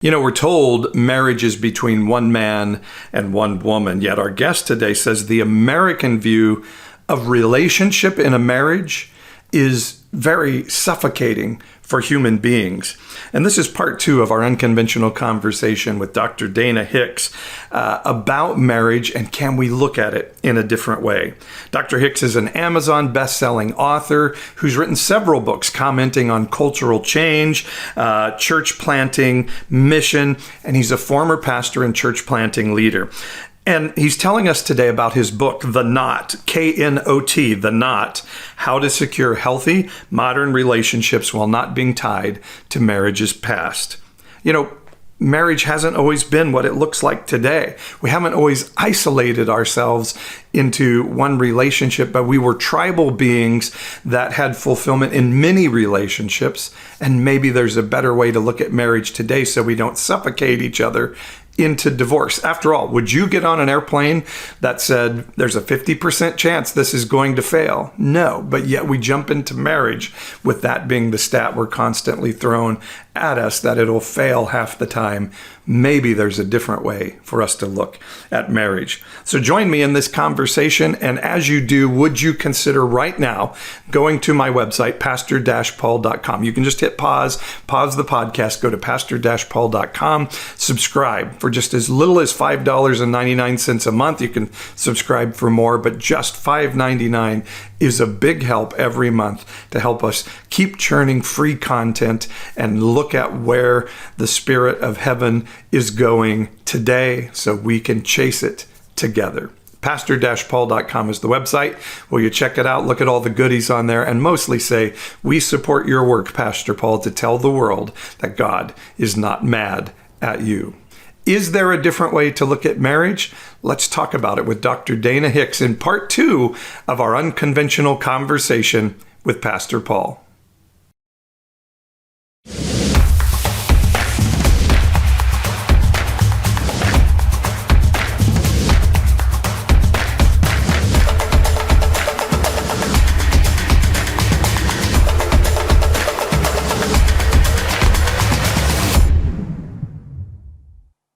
You know, we're told marriage is between one man and one woman, yet our guest today says the American view of relationship in a marriage is very suffocating for human beings. And this is part 2 of our unconventional conversation with Dr. Dana Hicks about marriage and can we look at it in a different way. Dr. Hicks is an Amazon best-selling author who's written several books commenting on cultural change, church planting, mission, and he's a former pastor and church planting leader. And he's telling us today about his book, The Knot, K-N-O-T, The Knot, How to Secure Healthy Modern Relationships While Not Being Tied to Marriage's Past. You know, marriage hasn't always been what it looks like today. We haven't always isolated ourselves into one relationship, but we were tribal beings that had fulfillment in many relationships. And maybe there's a better way to look at marriage today so we don't suffocate each other into divorce. After all, would you get on an airplane that said there's a 50% chance this is going to fail? No, but yet we jump into marriage with that being the stat we're constantly thrown at us that it'll fail half the time. Maybe there's a different way for us to look at marriage. So join me in this conversation. And as you do, would you consider right now going to my website, pastor-paul.com. You can just hit pause the podcast, go to pastor-paul.com, subscribe for just as little as $5.99 a month. You can subscribe for more, but just $5.99 is a big help every month to help us keep churning free content and look at where the Spirit of heaven is going today so we can chase it together. Pastor-paul.com is the website. Will you check it out? Look at all the goodies on there and mostly say, we support your work, Pastor Paul, to tell the world that God is not mad at you. Is there a different way to look at marriage? Let's talk about it with Dr. Dana Hicks in part 2 of our unconventional conversation with Pastor Paul.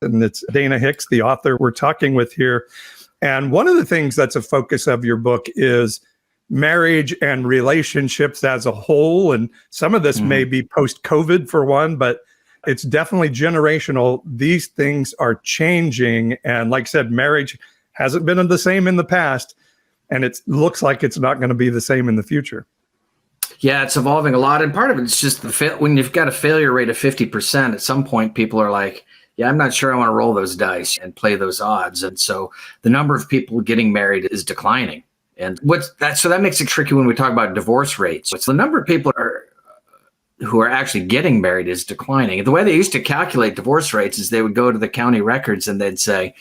And it's Dana Hicks, the author we're talking with here. And one of the things that's a focus of your book is marriage and relationships as a whole. And some of this may be post-COVID for one, but it's definitely generational. These things are changing. And like I said, marriage hasn't been the same in the past. And it looks like it's not going to be the same in the future. Yeah, it's evolving a lot. And part of it's just when you've got a failure rate of 50%, at some point people are like, yeah, I'm not sure I want to roll those dice and play those odds. And so the number of people getting married is declining. And so that makes it tricky when we talk about divorce rates. So the number of people who are actually getting married is declining. The way they used to calculate divorce rates is they would go to the county records and they'd say,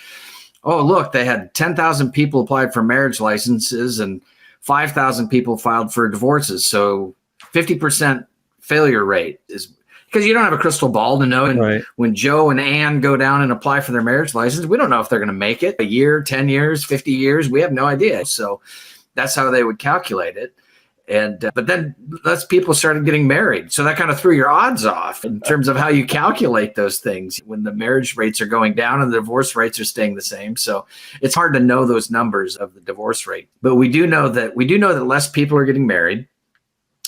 oh, look, they had 10,000 people applied for marriage licenses and 5,000 people filed for divorces. So 50% failure rate is because you don't have a crystal ball to know. And right. When Joe and Ann go down and apply for their marriage license, we don't know if they're going to make it a year, 10 years, 50 years. We have no idea. So that's how they would calculate it. And but then less people started getting married. So that kind of threw your odds off in terms of how you calculate those things when the marriage rates are going down and the divorce rates are staying the same. So it's hard to know those numbers of the divorce rate. But we do know that less people are getting married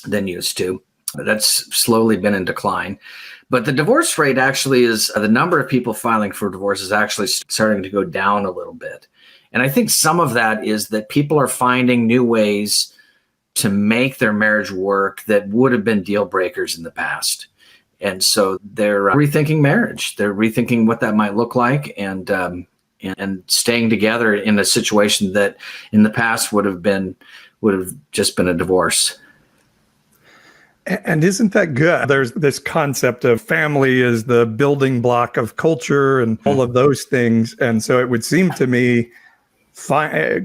than used to. That's slowly been in decline. But the divorce rate actually is the number of people filing for divorce is actually starting to go down a little bit. And I think some of that is that people are finding new ways to make their marriage work that would have been deal breakers in the past. And so they're rethinking marriage. They're rethinking what that might look like and staying together in a situation that in the past would have just been a divorce. And isn't that good? There's this concept of family as the building block of culture and all of those things. And so it would seem to me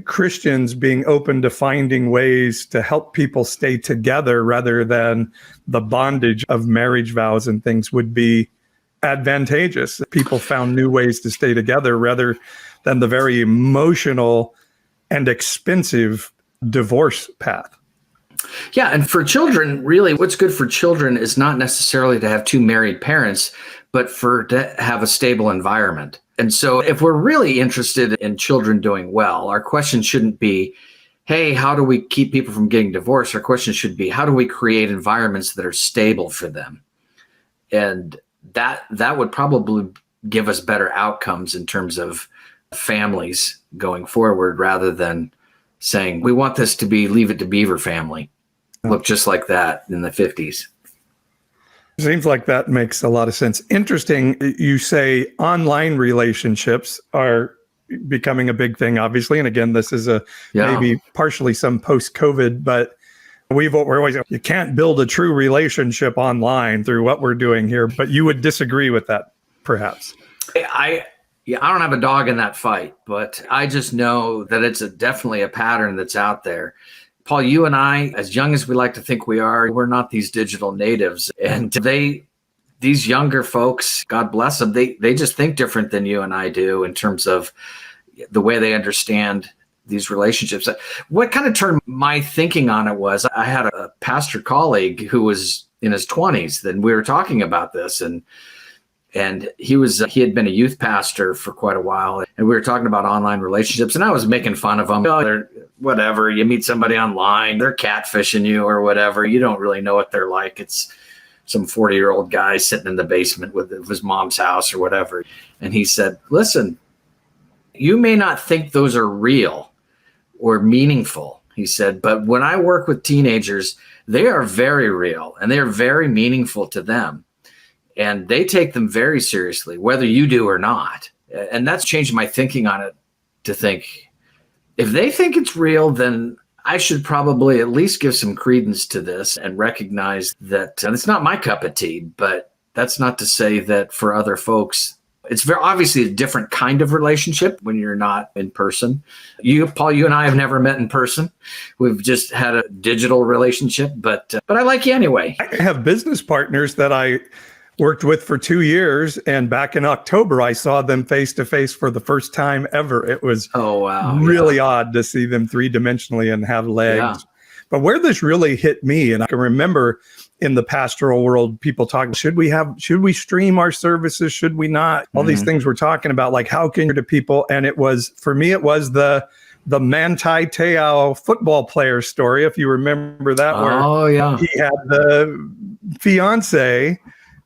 Christians being open to finding ways to help people stay together rather than the bondage of marriage vows and things would be advantageous. People found new ways to stay together rather than the very emotional and expensive divorce path. Yeah, and for children, really, what's good for children is not necessarily to have two married parents, but to have a stable environment. And so if we're really interested in children doing well, our question shouldn't be, hey, how do we keep people from getting divorced? Our question should be, how do we create environments that are stable for them? And that would probably give us better outcomes in terms of families going forward, rather than saying, we want this to be Leave It to Beaver family. Look just like that in the 50s. Seems like that makes a lot of sense. Interesting. You say online relationships are becoming a big thing, obviously. And again, this is maybe partially some post-COVID, but we're always, you can't build a true relationship online through what we're doing here, but you would disagree with that, perhaps. I don't have a dog in that fight, but I just know that it's definitely a pattern that's out there. Paul, you and I, as young as we like to think we are, we're not these digital natives. And these younger folks, God bless them, they just think different than you and I do in terms of the way they understand these relationships. What kind of turned my thinking on it was, I had a pastor colleague who was in his 20s, and we were talking about this, and he had been a youth pastor for quite a while, and we were talking about online relationships, and I was making fun of him. Oh, whatever, you meet somebody online, they're catfishing you or whatever. You don't really know what they're like. It's some 40-year-old guy sitting in the basement with his mom's house or whatever. And he said, listen, you may not think those are real or meaningful, he said, but when I work with teenagers, they are very real and they're very meaningful to them. And they take them very seriously, whether you do or not. And that's changed my thinking on it, to think, if they think it's real, then I should probably at least give some credence to this and recognize that it's not my cup of tea. But that's not to say that for other folks, it's very obviously a different kind of relationship when you're not in person. Paul, you and I have never met in person. We've just had a digital relationship, but I like you anyway. I have business partners that I worked with for 2 years, and back in October, I saw them face to face for the first time ever. It was really odd to see them three-dimensionally and have legs. Yeah. But where this really hit me, and I can remember in the pastoral world, people talking, should we stream our services? Should we not? All these things we're talking about, like how can you to people? And for me, it was the Manti Te'o football player story, if you remember that. He had the fiance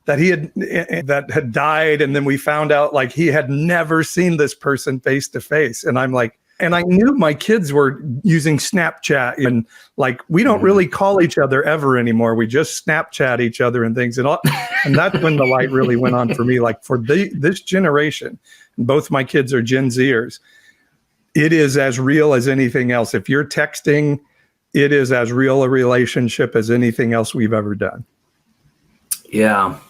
that had died, and then we found out like he had never seen this person face to face. And I'm like, and I knew my kids were using Snapchat, and like we don't really call each other ever anymore. We just Snapchat each other and things, and that's when the light really went on for me. Like for this generation, and both my kids are Gen Zers, it is as real as anything else. If you're texting, it is as real a relationship as anything else we've ever done. Yeah.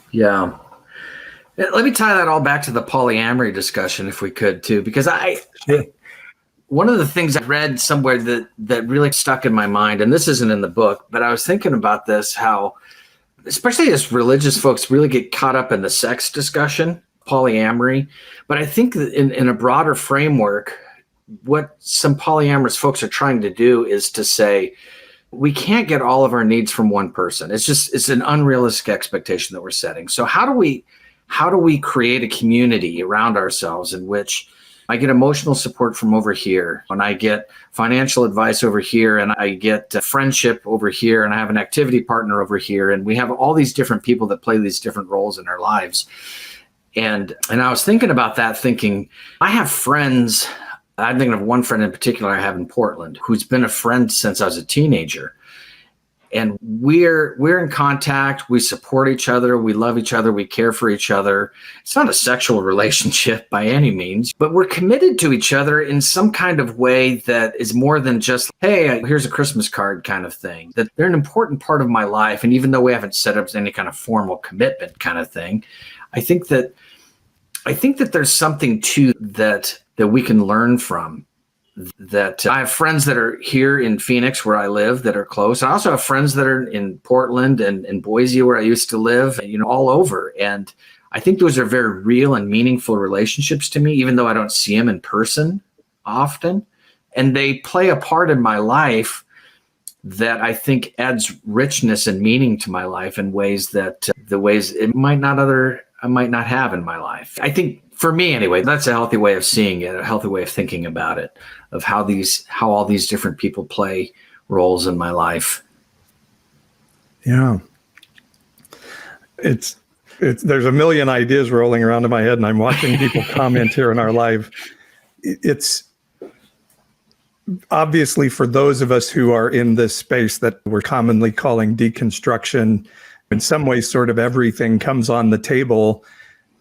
Let me tie that all back to the polyamory discussion, if we could, too, because one of the things I read somewhere that really stuck in my mind, and this isn't in the book, but I was thinking about this, how especially as religious folks really get caught up in the sex discussion, polyamory. But I think that in a broader framework, what some polyamorous folks are trying to do is to say, we can't get all of our needs from one person. It's an unrealistic expectation that we're setting. So how do we create a community around ourselves in which I get emotional support from over here, and I get financial advice over here, and I get friendship over here, and I have an activity partner over here, and we have all these different people that play these different roles in our lives. And I was thinking about that, thinking, I have friends. I'm thinking of one friend in particular I have in Portland who's been a friend since I was a teenager. And we're in contact. We support each other. We love each other. We care for each other. It's not a sexual relationship by any means, but we're committed to each other in some kind of way that is more than just, hey, here's a Christmas card kind of thing. That they're an important part of my life. And even though we haven't set up any kind of formal commitment kind of thing, I think that there's something to that we can learn from. That I have friends that are here in Phoenix where I live that are close. I also have friends that are in Portland and in Boise where I used to live, all over. And I think those are very real and meaningful relationships to me, even though I don't see them in person often. And they play a part in my life that I think adds richness and meaning to my life in ways that it might not I might not have in my life. I think for me anyway, that's a healthy way of seeing it, a healthy way of thinking about it, of how all these different people play roles in my life. Yeah. It's there's a million ideas rolling around in my head, and I'm watching people comment here in our live. It's obviously for those of us who are in this space that we're commonly calling deconstruction, in some ways, sort of everything comes on the table.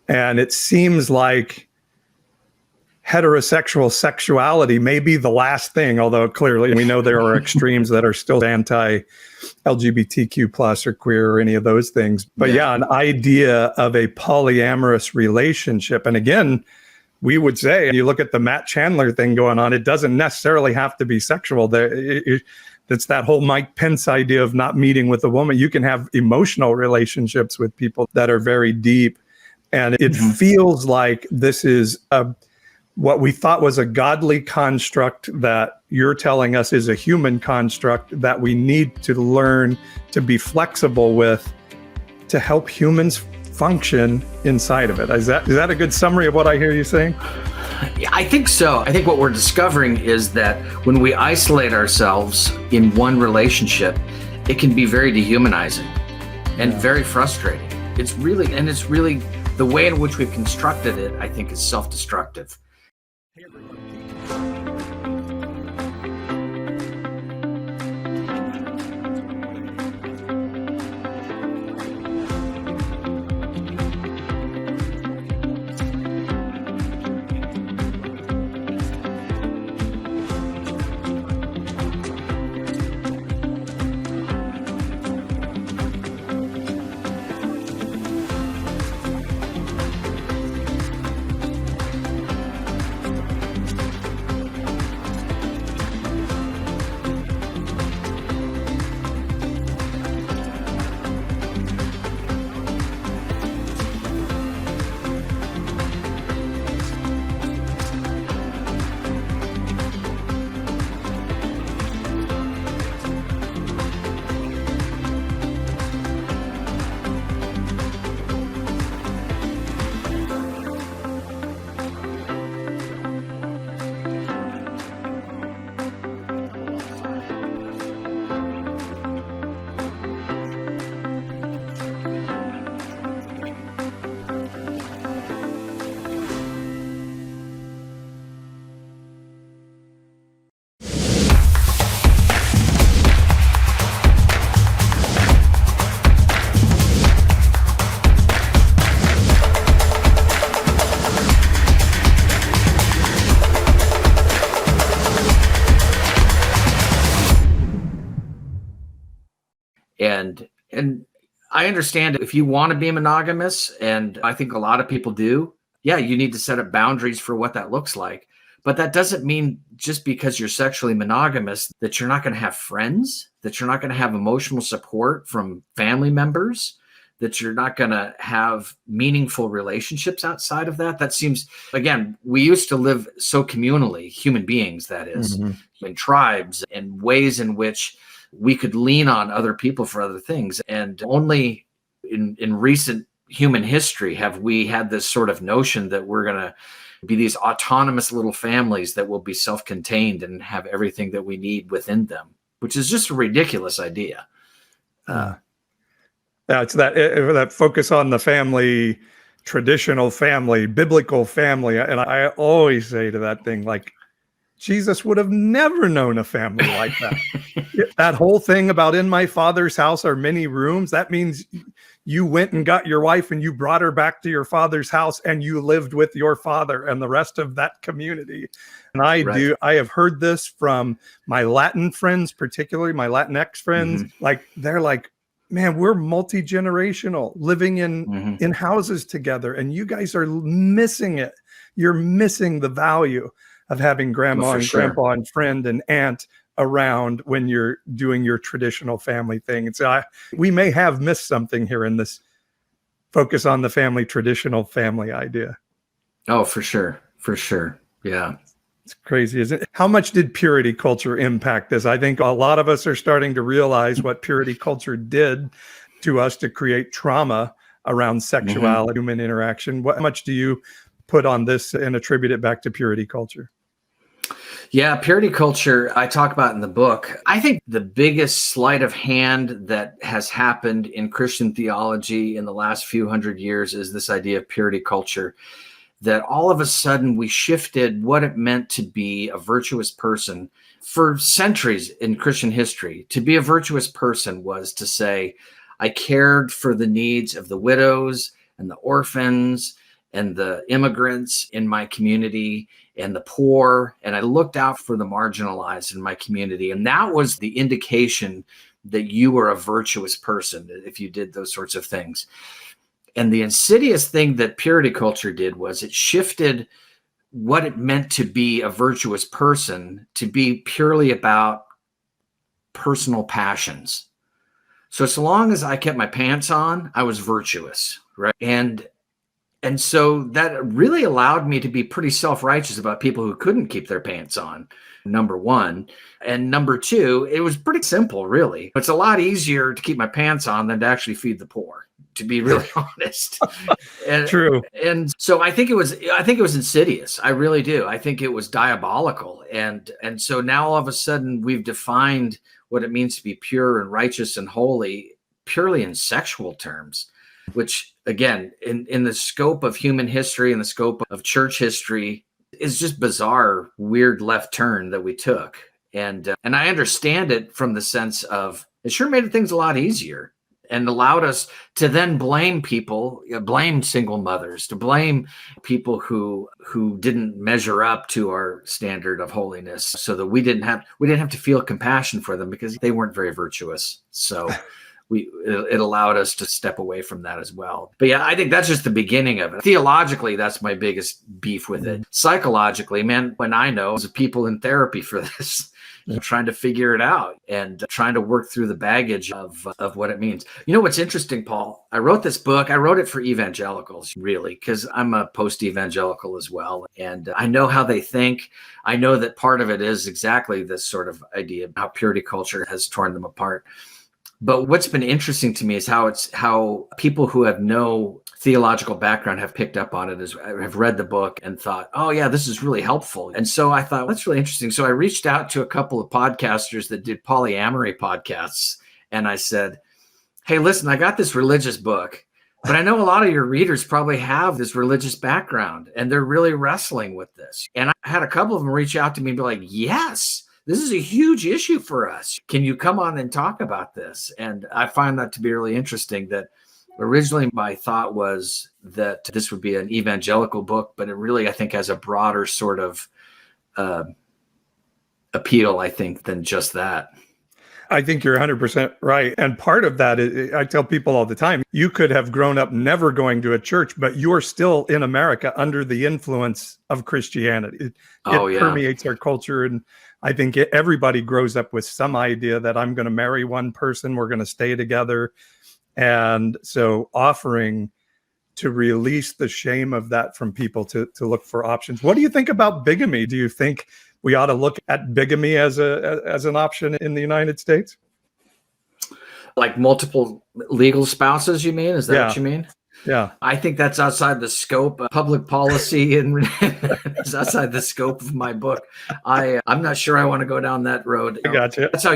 And it seems like heterosexual sexuality may be the last thing, although clearly we know there are extremes that are still anti-LGBTQ plus or queer or any of those things. But yeah, an idea of a polyamorous relationship. And again, we would say, you look at the Matt Chandler thing going on, it doesn't necessarily have to be sexual. It's that whole Mike Pence idea of not meeting with a woman. You can have emotional relationships with people that are very deep. And it feels like this is what we thought was a godly construct that you're telling us is a human construct that we need to learn to be flexible with to help humans function inside of it. Is that a good summary of what I hear you saying? Yeah, I think so. I think what we're discovering is that when we isolate ourselves in one relationship, it can be very dehumanizing and very frustrating. It's really the way in which we've constructed it, I think, is self-destructive. And I understand if you want to be monogamous, and I think a lot of people do, yeah, you need to set up boundaries for what that looks like. But that doesn't mean just because you're sexually monogamous that you're not going to have friends, that you're not going to have emotional support from family members, that you're not going to have meaningful relationships outside of that. That seems, again, we used to live so communally, human beings, that is, in tribes, and ways in which we could lean on other people for other things. And only in recent human history have we had this sort of notion that we're going to be these autonomous little families that will be self-contained and have everything that we need within them, which is just a ridiculous idea. It's that focus on the family, traditional family, biblical family. And I always say to that thing, like, Jesus would have never known a family like that. That whole thing about in my father's house are many rooms, that means you went and got your wife and you brought her back to your father's house and you lived with your father and the rest of that community. And I have heard this from my Latin friends, particularly my Latinx friends. Like, they're like, man, we're multi-generational, living in houses together, and you guys are missing it. You're missing the value of having grandma and grandpa and friend and aunt around when you're doing your traditional family thing. And so we may have missed something here in this focus on the family, traditional family idea. Oh, for sure. For sure. Yeah. It's crazy, isn't it? How much did purity culture impact this? I think a lot of us are starting to realize what purity culture did to us to create trauma around sexuality, human interaction. What much do you put on this and attribute it back to purity culture? Yeah, purity culture, I talk about in the book. I think the biggest sleight of hand that has happened in Christian theology in the last few hundred years is this idea of purity culture, that all of a sudden we shifted what it meant to be a virtuous person. For centuries in Christian history, to be a virtuous person was to say, I cared for the needs of the widows and the orphans and the immigrants in my community and the poor, and I looked out for the marginalized in my community. And that was the indication that you were a virtuous person if you did those sorts of things. And the insidious thing that purity culture did was it shifted what it meant to be a virtuous person to be purely about personal passions. So long as I kept my pants on, I was virtuous, right? And so that really allowed me to be pretty self-righteous about people who couldn't keep their pants on, number one. And number two, it was pretty simple, really. It's a lot easier to keep my pants on than to actually feed the poor, to be really honest. True. And so I think it was insidious. I really do. I think it was diabolical. And so now all of a sudden we've defined what it means to be pure and righteous and holy purely in sexual terms, which again, in the scope of human history and the scope of church history is just bizarre, weird left turn that we took. And I understand it from the sense of it sure made things a lot easier and allowed us to then blame people, blame single mothers, to blame people who didn't measure up to our standard of holiness, so that we didn't have to feel compassion for them because they weren't very virtuous. So it allowed us to step away from that as well. But yeah, I think that's just the beginning of it. Theologically, that's my biggest beef with it. Psychologically, man, when I know there's people in therapy for this, trying to figure it out and trying to work through the baggage of what it means. You know what's interesting, Paul? I wrote this book. I wrote it for evangelicals, really, because I'm a post-evangelical as well. And I know how they think. I know that part of it is exactly this sort of idea of how purity culture has torn them apart. But what's been interesting to me is how people who have no theological background have picked up on it, have read the book and thought, oh yeah, this is really helpful. And so I thought, that's really interesting. So I reached out to a couple of podcasters that did polyamory podcasts. And I said, hey, listen, I got this religious book, but I know a lot of your readers probably have this religious background and they're really wrestling with this. And I had a couple of them reach out to me and be like, yes, this is a huge issue for us. Can you come on and talk about this? And I find that to be really interesting, that originally my thought was that this would be an evangelical book, but it really, I think, has a broader sort of appeal, I think, than just that. I think you're 100% right. And part of that is, I tell people all the time, you could have grown up never going to a church, but you're still in America under the influence of Christianity. It permeates our culture. And I think everybody grows up with some idea that I'm going to marry one person, we're going to stay together. And so offering to release the shame of that from people to look for options. What do you think about bigamy? Do you think we ought to look at bigamy as an option in the United States? Like multiple legal spouses, you mean? Is that what you mean? Yeah. I think that's outside the scope of public policy and it's outside the scope of my book. I'm not sure I want to go down that road. I gotcha. That's how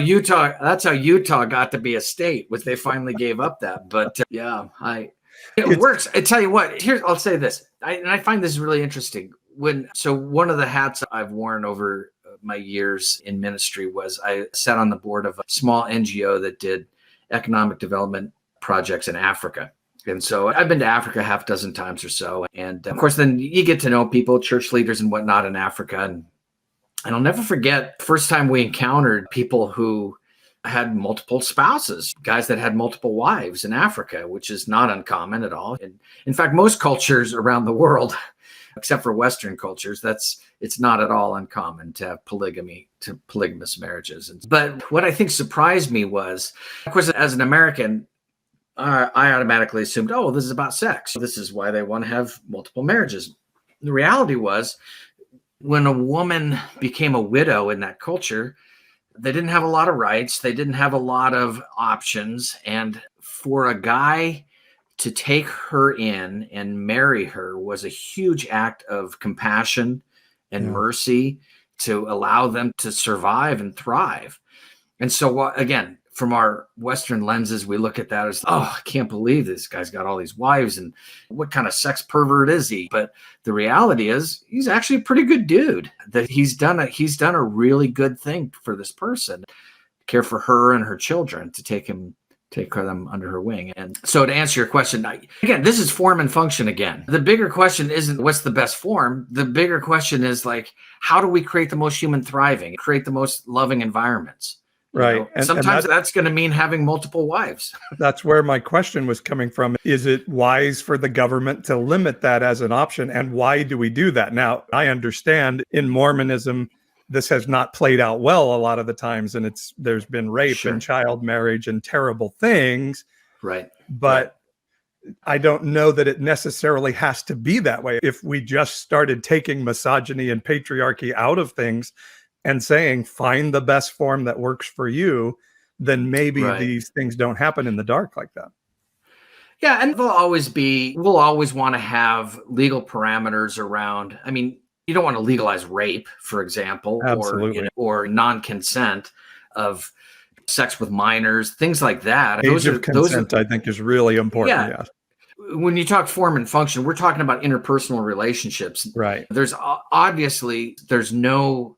Utah got to be a state, was they finally gave up that. But it works. I tell you what, I'll say this. I find this really interesting. One of the hats I've worn over my years in ministry was I sat on the board of a small NGO that did economic development projects in Africa. And so I've been to Africa half a dozen times or so. And of course, then you get to know people, church leaders and whatnot in Africa. And I'll never forget the first time we encountered people who had multiple spouses, guys that had multiple wives in Africa, which is not uncommon at all. And in fact, most cultures around the world, except for Western cultures, it's not at all uncommon to have polygamous marriages. But what I think surprised me was, of course, as an American, I automatically assumed, oh, this is about sex. This is why they want to have multiple marriages. The reality was, when a woman became a widow in that culture, they didn't have a lot of rights. They didn't have a lot of options. And for a guy to take her in and marry her was a huge act of compassion and mercy to allow them to survive and thrive. And so, again, from our Western lenses, we look at that as, oh, I can't believe this guy's got all these wives and what kind of sex pervert is he? But the reality is he's actually a pretty good dude, that he's done a really good thing for this person, care for her and her children, to take them under her wing. And so to answer your question, again, this is form and function again. The bigger question isn't what's the best form. The bigger question is like, how do we create the most human thriving, create the most loving environments? Right. And sometimes that's going to mean having multiple wives. That's where my question was coming from. Is it wise for the government to limit that as an option? And why do we do that? Now, I understand in Mormonism, this has not played out well a lot of the times, and there's been rape and child marriage and terrible things. Right. But I don't know that it necessarily has to be that way. If we just started taking misogyny and patriarchy out of things and saying, find the best form that works for you, then maybe these things don't happen in the dark like that. Yeah. And we'll always want to have legal parameters around. I mean, you don't want to legalize rape, for example, or non-consent of sex with minors, things like that. Age of consent, I think, is really important. Yeah. When you talk form and function, we're talking about interpersonal relationships. Right. There's no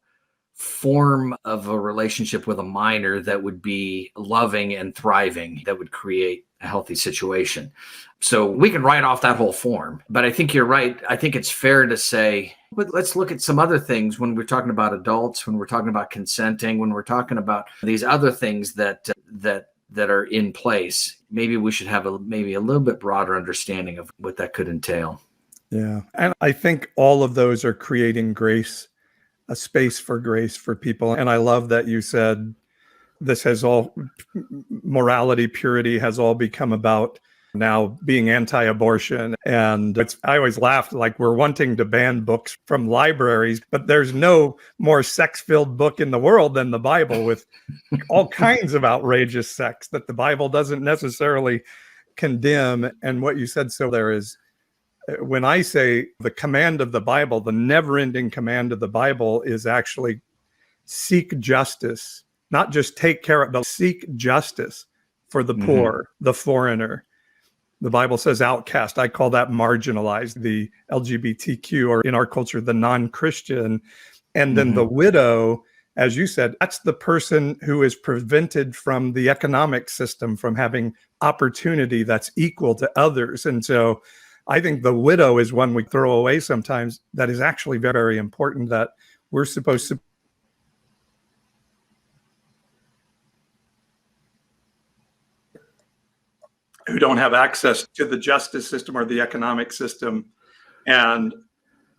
form of a relationship with a minor that would be loving and thriving, that would create a healthy situation. So we can write off that whole form. But I think you're right. I think it's fair to say, but let's look at some other things when we're talking about adults, when we're talking about consenting, when we're talking about these other things that are in place. Maybe we should have a little bit broader understanding of what that could entail. Yeah. And I think all of those are creating grace, a space for grace for people. And I love that you said this has all, morality, purity has all become about now being anti-abortion. And I always laughed, like we're wanting to ban books from libraries, but there's no more sex-filled book in the world than the Bible, with all kinds of outrageous sex that the Bible doesn't necessarily condemn. And what you said, so there is, when I say the command of the Bible, the never-ending command of the Bible is actually seek justice, not just take care of, but seek justice for the poor, the foreigner. The Bible says outcast. I call that marginalized, the LGBTQ, or in our culture, the non-Christian. And then the widow, as you said, that's the person who is prevented from the economic system, from having opportunity that's equal to others. And so I think the widow is one we throw away sometimes that is actually very, very important, that we're supposed to who don't have access to the justice system or the economic system. And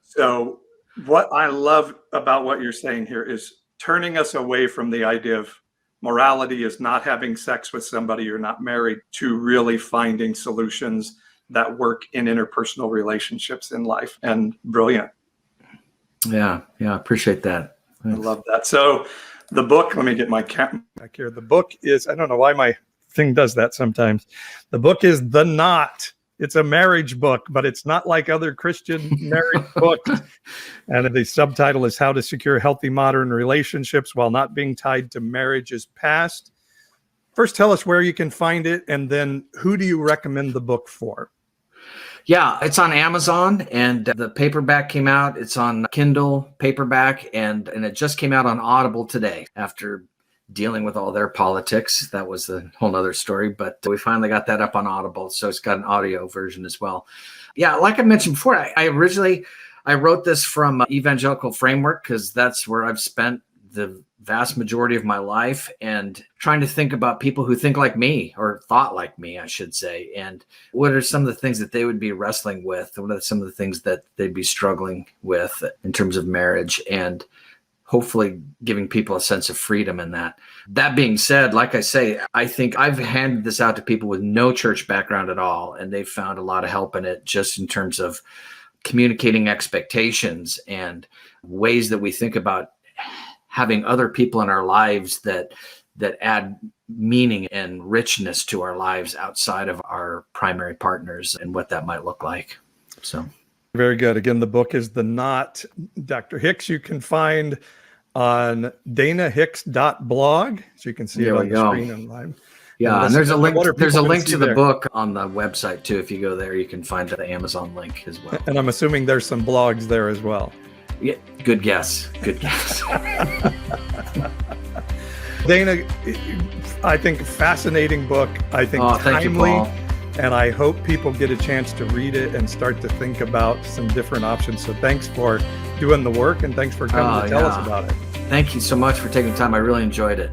so what I love about what you're saying here is turning us away from the idea of morality is not having sex with somebody you're not married, to really finding solutions that work in interpersonal relationships in life. And brilliant. Yeah. Appreciate that. Thanks. I love that. So the book, let me get my camera back here. The book is, I don't know why my thing does that sometimes. The book is The Knot. It's a marriage book, but it's not like other Christian marriage books. And the subtitle is How to Secure Healthy Modern Relationships While Not Being Tied to Marriage's Past. First, tell us where you can find it, and then who do you recommend the book for? Yeah, it's on Amazon, and the paperback came out. It's on Kindle paperback, and it just came out on Audible today after dealing with all their politics. That was a whole nother story, but we finally got that up on Audible. So it's got an audio version as well. Yeah, like I mentioned before, I wrote this from Evangelical Framework, because that's where I've spent the vast majority of my life, and trying to think about people who think like me, or thought like me, I should say. And what are some of the things that they would be wrestling with? What are some of the things that they'd be struggling with in terms of marriage, and hopefully giving people a sense of freedom in that. That being said, like I say, I think I've handed this out to people with no church background at all, and they've found a lot of help in it, just in terms of communicating expectations and ways that we think about having other people in our lives that that add meaning and richness to our lives outside of our primary partners and what that might look like. So very good. Again, the book is The Knot. Dr. Hicks, you can find on danahicks.blog. So you can see it on the screen online. Yeah, and there's a link. There's a link to the book on the website too. If you go there, you can find the Amazon link as well. And I'm assuming there's some blogs there as well. Yeah, good guess. Good guess. Dana, I think fascinating book. I think timely. Thank you, Paul. And I hope people get a chance to read it and start to think about some different options. So thanks for doing the work, and thanks for coming to tell us about it. Thank you so much for taking the time. I really enjoyed it.